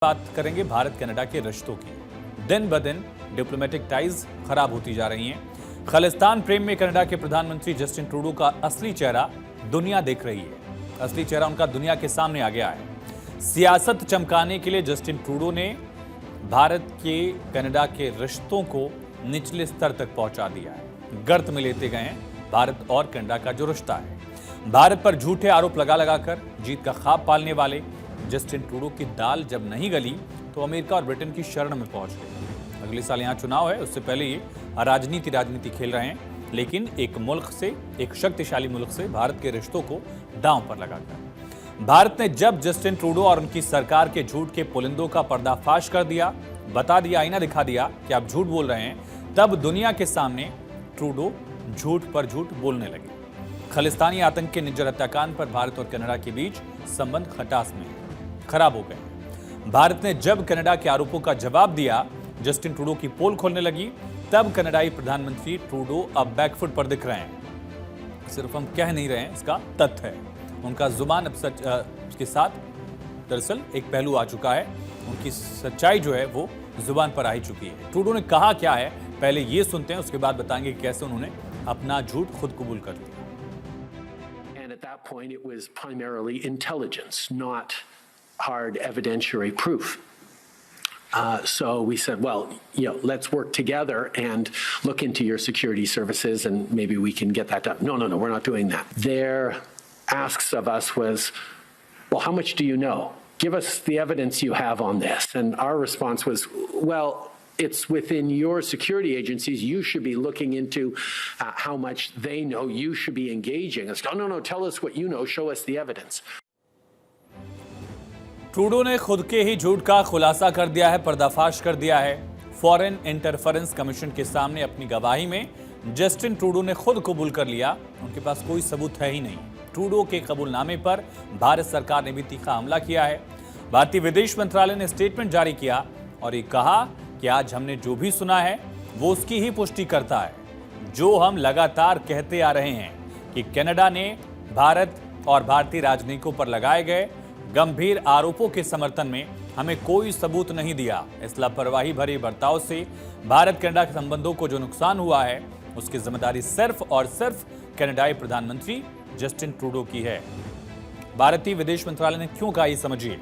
बात करेंगे भारत कनाडा के रिश्तों की। दिन ब दिन डिप्लोमेटिक टाइज खराब होती जा रही हैं। खालिस्तान प्रेम में कनाडा के प्रधानमंत्री जस्टिन ट्रूडो का असली चेहरा दुनिया देख रही है। असली चेहरा उनका दुनिया के सामने आ गया है। सियासत चमकाने के लिए जस्टिन ट्रूडो ने भारत के कनाडा के रिश्तों को निचले स्तर तक पहुंचा दिया है। गर्त में लेते गए हैं भारत और कनाडा का जो रिश्ता है। भारत पर झूठे आरोप लगा लगाकर जीत का ख्वाब पालने वाले जस्टिन ट्रूडो की दाल जब नहीं गली तो अमेरिका और ब्रिटेन की शरण में पहुंच गए। अगले साल यहां चुनाव है, उससे पहले ये राजनीति खेल रहे हैं, लेकिन एक मुल्क से, एक शक्तिशाली मुल्क से भारत के रिश्तों को दांव पर लगाकर भारत ने जब जस्टिन ट्रूडो और उनकी सरकार के झूठ के पुलिंदों का पर्दाफाश कर दिया, बता दिया, आईना दिखा दिया कि आप झूठ बोल रहे हैं, तब दुनिया के सामने ट्रूडो झूठ पर झूठ बोलने लगे। खालिस्तानी आतंक के निज्जर हत्याकांड पर भारत और कनाडा के बीच संबंध खटास में खराब हो गए। भारत ने जब कनाडा के आरोपों का जवाब दिया, जस्टिन ट्रूडो की पोल खोलने लगी, तब कनाडाई प्रधानमंत्री ट्रूडो अब बैकफुट पर दिख रहे हैं। सिर्फ हम कह नहीं रहे हैं, इसका तथ्य है। उनका जुबान अब सच के साथ दरअसल एक पहलू आ चुका है। उनकी सच्चाई जो है वो जुबान पर आ ही चुकी है। ट्रूडो ने कहा क्या है, पहले ये सुनते हैं, उसके बाद बताएंगे कि कैसे उन्होंने अपना झूठ खुद कबूल कर लिया। And at that point it was primarily intelligence, not hard evidentiary proof. So we said, well, let's work together and look into your security services and maybe we can get that done. No, we're not doing that. Their asks of us was, well, how much do you know? Give us the evidence you have on this. And our response was, well, it's within your security agencies. You should be looking into how much they know. You should be engaging us. No, tell us what you know. Show us the evidence. Trudeau ने खुद के ही झूठ का खुलासा कर दिया है, पर्दाफाश कर दिया है। फॉरेन इंटरफेरेंस कमीशन के सामने अपनी गवाही में जस्टिन ट्रूडो ने खुद कबूल कर लिया उनके पास कोई सबूत है ही नहीं। ट्रूडो के कबूलनामे पर भारत सरकार ने भी तीखा हमला किया है। भारतीय विदेश मंत्रालय ने स्टेटमेंट जारी किया और ये कहा कि आज हमने जो भी सुना है वो उसकी ही पुष्टि करता है, जो हम लगातार कहते आ रहे हैं कि कनाडा ने भारत और भारतीय राजनयिकों पर लगाए गए गंभीर आरोपों के समर्थन में हमें कोई सबूत नहीं दिया। इस लापरवाही भरे बर्ताव से भारत कनाडा के संबंधों को जो नुकसान हुआ है उसकी जिम्मेदारी सिर्फ और सिर्फ कनाडाई प्रधानमंत्री जस्टिन ट्रूडो की है। भारतीय विदेश मंत्रालय ने क्यों कहा, ये समझिए।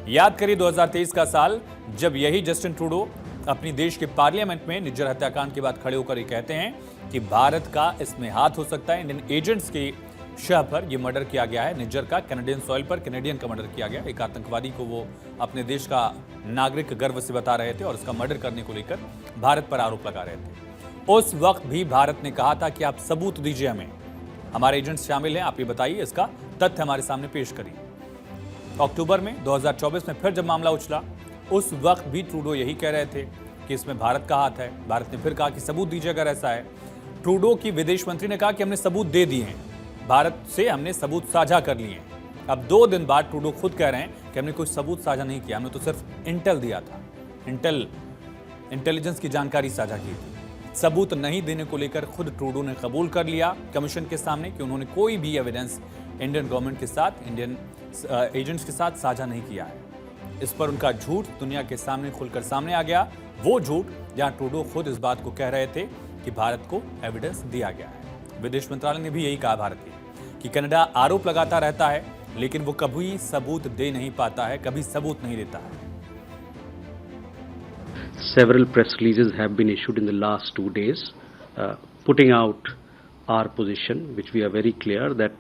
याद करिए 2023 का साल, जब यही जस्टिन ट्रूडो अपनी देश के पार्लियामेंट में निज्जर हत्याकांड के बाद खड़े होकर ये कहते हैं कि भारत का इसमें हाथ हो सकता है। इंडियन एजेंट्स के शह पर यह मर्डर किया गया है, निज्जर का कैनेडियन सॉइल पर कैनेडियन का मर्डर किया गया। एक आतंकवादी को वो अपने देश का नागरिक गर्व से बता रहे थे और उसका मर्डर करने को लेकर भारत पर आरोप लगा रहे थे। उस वक्त भी भारत ने कहा था कि आप सबूत दीजिए, हमें हमारे एजेंट्स शामिल हैं, आप ये बताइए, इसका तथ्य हमारे सामने पेश करिए। अक्टूबर में 2024 में फिर जब मामला उछला, उस वक्त भी ट्रूडो यही कह रहे थे कि इसमें भारत का हाथ है। भारत ने फिर कहा कि सबूत दीजिए अगर ऐसा है। ट्रूडो की विदेश मंत्री ने कहा कि हमने सबूत दे दिए हैं, भारत से हमने सबूत साझा कर लिए हैं। अब 2 दिन बाद ट्रूडो खुद कह रहे हैं कि हमने कोई सबूत साझा नहीं किया, हमने तो सिर्फ इंटेल दिया था, इंटेलिजेंस की जानकारी साझा की थी। सबूत नहीं देने को लेकर खुद ट्रूडो ने कबूल कर लिया कमीशन के सामने कि उन्होंने कोई भी एविडेंस इंडियन गवर्नमेंट के साथ, इंडियन एजेंट्स के साथ साझा नहीं किया है। इस पर उनका झूठ दुनिया के सामने खुलकर सामने आ गया, वो झूठ जहां ट्रूडो खुद इस बात को कह रहे थे कि भारत को एविडेंस दिया गया है। विदेश मंत्रालय ने भी यही कहा भारत कि कनाडा आरोप लगाता रहता है लेकिन वो कभी सबूत दे नहीं पाता है, कभी सबूत नहीं देता है। Several press releases have been issued in the last 2 days putting out our position, which we are very clear that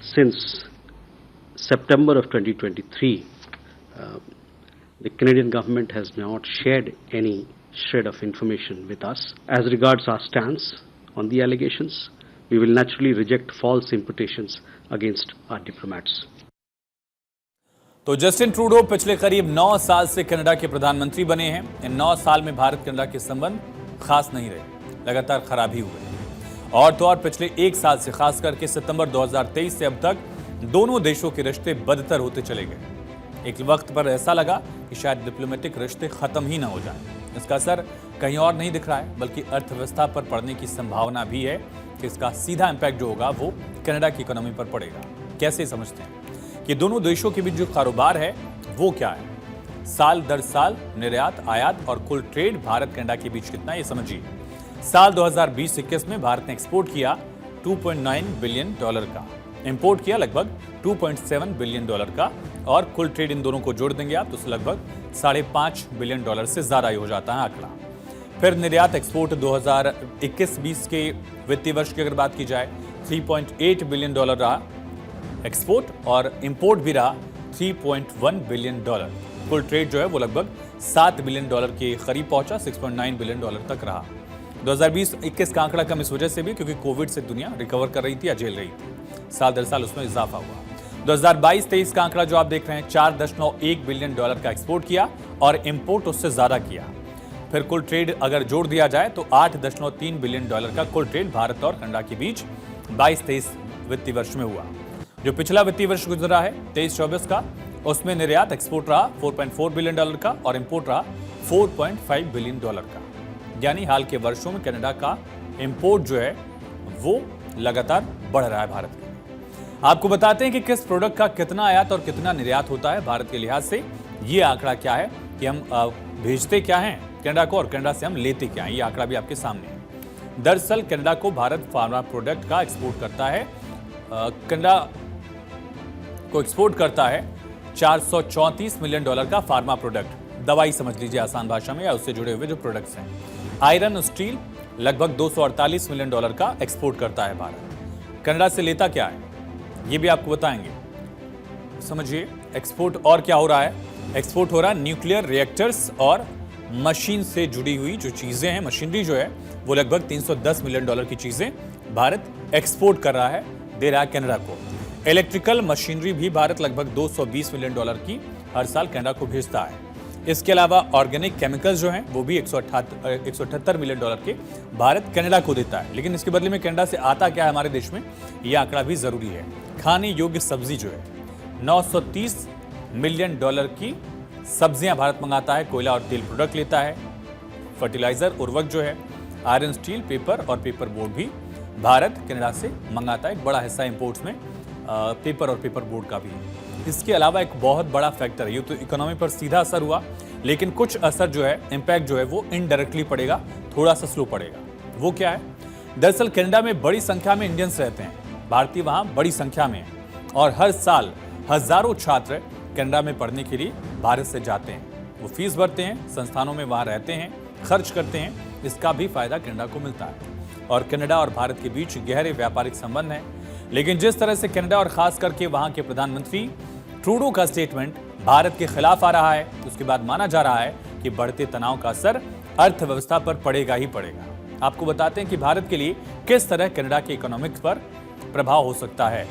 since September of 2023 the Canadian government has not shared any shred of information with us. As regards our stance on the allegations, we will naturally reject false imputations against our diplomats. तो Justin Trudeau पिछले करीब 9 साल से Canada के प्रधानमंत्री बने हैं। इन 9 साल में भारत कनाडा के संबंध खास नहीं रहे, लगातार खराब ही हुए। और तो और पिछले 1 साल से, खास करके सितंबर 2023 से अब तक दोनों देशों के रिश्ते बदतर होते चले गए। एक वक्त पर ऐसा लगा कि शायद डिप्लोमेटिक रिश्ते खत्म ही ना हो जाए। इसका असर कहीं और नहीं दिख रहा है, बल्कि अर्थव्यवस्था पर पड़ने की संभावना भी है कि इसका सीधा इंपैक्ट जो होगा वो कनाडा की इकोनॉमी पर पड़ेगा। कैसे समझते हैं? कि दोनों देशों के बीच जो कारोबार है वो क्या है। साल दर साल निर्यात, आयात और कुल ट्रेड भारत कनाडा के बीच कितना है ये समझिए। साल 2020-21 में भारत ने एक्सपोर्ट किया $2.9 बिलियन का, इंपोर्ट किया लगभग $2.7 बिलियन का, और कुल ट्रेड इन दोनों को जोड़ देंगे आप तो लगभग $5.5 बिलियन से ज्यादा ही हो जाता है आंकड़ा। फिर निर्यात एक्सपोर्ट 2021-20 के वित्तीय वर्ष की अगर बात की जाए $3.8 बिलियन रहा एक्सपोर्ट, और इंपोर्ट भी रहा $3.1 बिलियन। कुल ट्रेड जो है वो लगभग $7 बिलियन के करीब पहुंचा, $6.9 बिलियन तक रहा। 2020-21 का आंकड़ा कम इस वजह से भी क्योंकि कोविड से दुनिया रिकवर कर रही थी या झेल रही थी, साल दर साल उसमें इजाफा हुआ। 2022-23 का आंकड़ा जो आप देख रहे हैं $4.1 बिलियन का एक्सपोर्ट किया और इंपोर्ट उससे ज्यादा किया। फिर कुल ट्रेड अगर जोड़ दिया जाए तो $8.3 बिलियन का कुल ट्रेड भारत और कनाडा के बीच 22-23 वित्तीय वर्ष में हुआ। जो पिछला वित्तीय वर्ष गुजरा है 23-24 का, उसमें निर्यात एक्सपोर्ट रहा $4.4 बिलियन का और इंपोर्ट रहा $4.5 बिलियन का। यानी हाल के वर्षों में कनाडा का इंपोर्ट जो है वो लगातार बढ़ रहा है भारत के लिए। आपको बताते हैं कि किस प्रोडक्ट का कितना आयात और कितना निर्यात होता है भारत के लिहाज से। ये आंकड़ा क्या है कि हम भेजते क्या हैं कनाडा को और कनाडा से हम लेते क्या हैं, ये आंकड़ा भी आपके सामने है। दरअसल कनाडा को भारत फार्मा प्रोडक्ट का एक्सपोर्ट करता है, कनाडा को एक्सपोर्ट करता है $434 मिलियन का फार्मा प्रोडक्ट, दवाई समझ लीजिए आसान भाषा में, या उससे जुड़े हुए जो प्रोडक्ट्स हैं। आयरन स्टील लगभग $248 मिलियन का एक्सपोर्ट करता है भारत। कनाडा से लेता क्या है ये भी आपको बताएंगे, समझिए। एक्सपोर्ट और क्या हो रहा है, एक्सपोर्ट हो रहा है न्यूक्लियर रिएक्टर्स और मशीन से जुड़ी हुई जो चीजें हैं, मशीनरी जो है वो लगभग $310 मिलियन की चीजें भारत एक्सपोर्ट कर रहा है, दे रहा है कनाडा को। इलेक्ट्रिकल मशीनरी भी भारत लगभग $220 मिलियन की हर साल कनाडा को भेजता है। इसके अलावा ऑर्गेनिक केमिकल्स जो हैं वो भी 178 मिलियन के भारत कनाडा को देता है। लेकिन इसके बदले में कनाडा से आता क्या है हमारे देश में, ये आंकड़ा भी जरूरी है। खाने योग्य सब्जी जो है $930 मिलियन की सब्जियां भारत मंगाता है, कोयला और तेल प्रोडक्ट लेता है, फर्टिलाइजर उर्वरक जो है, आयरन स्टील, पेपर और पेपर बोर्ड भी भारत कनाडा से मंगाता है। एक बड़ा हिस्सा इंपोर्ट्स में पेपर और पेपर बोर्ड का भी है। इसके अलावा एक बहुत बड़ा फैक्टर है, ये तो इकोनॉमी पर सीधा असर हुआ, लेकिन कुछ असर जो है, इम्पैक्ट जो है वो इनडायरेक्टली पड़ेगा, थोड़ा सा स्लो पड़ेगा। वो क्या है, दरअसल कनाडा में बड़ी संख्या में इंडियंस रहते हैं, भारतीय वहाँ बड़ी संख्या में हैं, और हर साल हजारों छात्र कनाडा में पढ़ने के लिए भारत से जाते हैं। वो फीस भरते हैं, संस्थानों में वहाँ रहते हैं, खर्च करते हैं, इसका भी फायदा कनाडा को मिलता है। और कनाडा और भारत के बीच गहरे व्यापारिक संबंध हैं। लेकिन जिस तरह से कनाडा और खास करके वहां के प्रधानमंत्री ट्रूडो का स्टेटमेंट भारत के खिलाफ आ रहा है, उसके बाद माना जा रहा है कि बढ़ते तनाव का असर अर्थव्यवस्था पर पड़ेगा ही पड़ेगा। आपको बताते हैं कि भारत के लिए किस तरह कनाडा के इकोनॉमिक्स पर प्रभाव हो सकता है।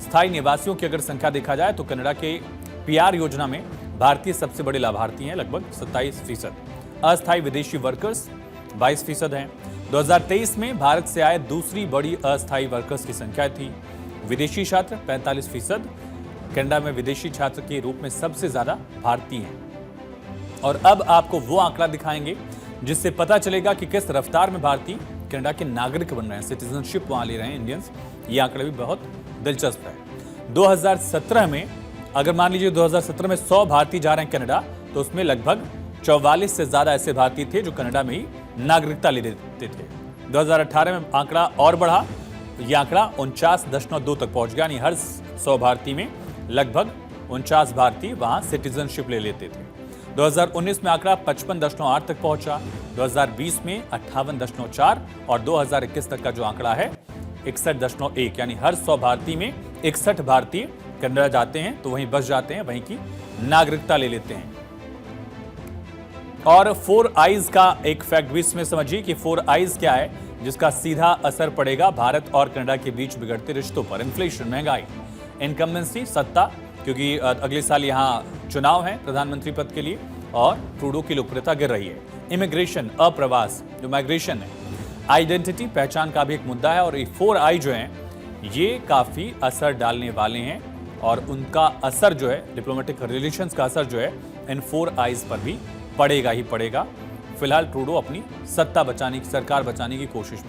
स्थायी निवासियों की अगर संख्या देखा जाए तो कनाडा के PR योजना में भारतीय सबसे बड़े लाभार्थी हैं, लगभग 27%। अस्थायी विदेशी वर्कर्स 22% हैं। 2023 में भारत से आए दूसरी बड़ी अस्थायी वर्कर्स की संख्या थी। विदेशी छात्र 45%, कनाडा में विदेशी छात्र के रूप में सबसे ज्यादा भारतीय हैं। और अब आपको वो आंकड़ा दिखाएंगे जिससे पता चलेगा कि किस रफ्तार में भारतीय कनाडा के नागरिक बन रहे हैं, सिटीजनशिप वहां ले रहे हैं इंडियंस। ये आंकड़ा भी बहुत दिलचस्प है। 2017 में अगर मान लीजिए 2017 में 100 भारतीय जा रहे हैं कनाडा, तो उसमें लगभग 44 से ज्यादा ऐसे भारतीय थे जो कनाडा में ही नागरिकता ले लेते थे। 2018 में आंकड़ा और बढ़ा, यह आंकड़ा 49.2 तक पहुंच गया, यानी हर 100 भारतीय में लगभग 49 भारतीय वहां सिटीजनशिप ले लेते थे। 2019 में आंकड़ा 55.8 तक पहुंचा, 2020 में 58.4 और 2021 तक का जो आंकड़ा है 61.1, यानी हर 100 भारतीय में 61 भारतीय कनाडा जाते हैं तो वहीं बस जाते हैं, वहीं की नागरिकता ले लेते हैं। और 4 आईज का एक फैक्ट भी इसमें समझिए कि 4 आईज क्या है, जिसका सीधा असर पड़ेगा भारत और कनाडा के बीच बिगड़ते रिश्तों पर। इन्फ्लेशन, महंगाई, इनकम्बेंसी, सत्ता, क्योंकि अगले साल यहाँ चुनाव है प्रधानमंत्री पद के लिए और ट्रूडो की लोकप्रियता गिर रही है। इमिग्रेशन, अप्रवास, जो माइग्रेशन है, आइडेंटिटी, पहचान का भी एक मुद्दा है। और ये 4 आई जो हैं ये काफी असर डालने वाले हैं और उनका असर जो है, डिप्लोमेटिक रिलेशंस का असर जो है इन 4 आईज पर भी पड़ेगा ही पड़ेगा। फिलहाल ट्रूडो अपनी सत्ता बचाने की, सरकार बचाने की कोशिश में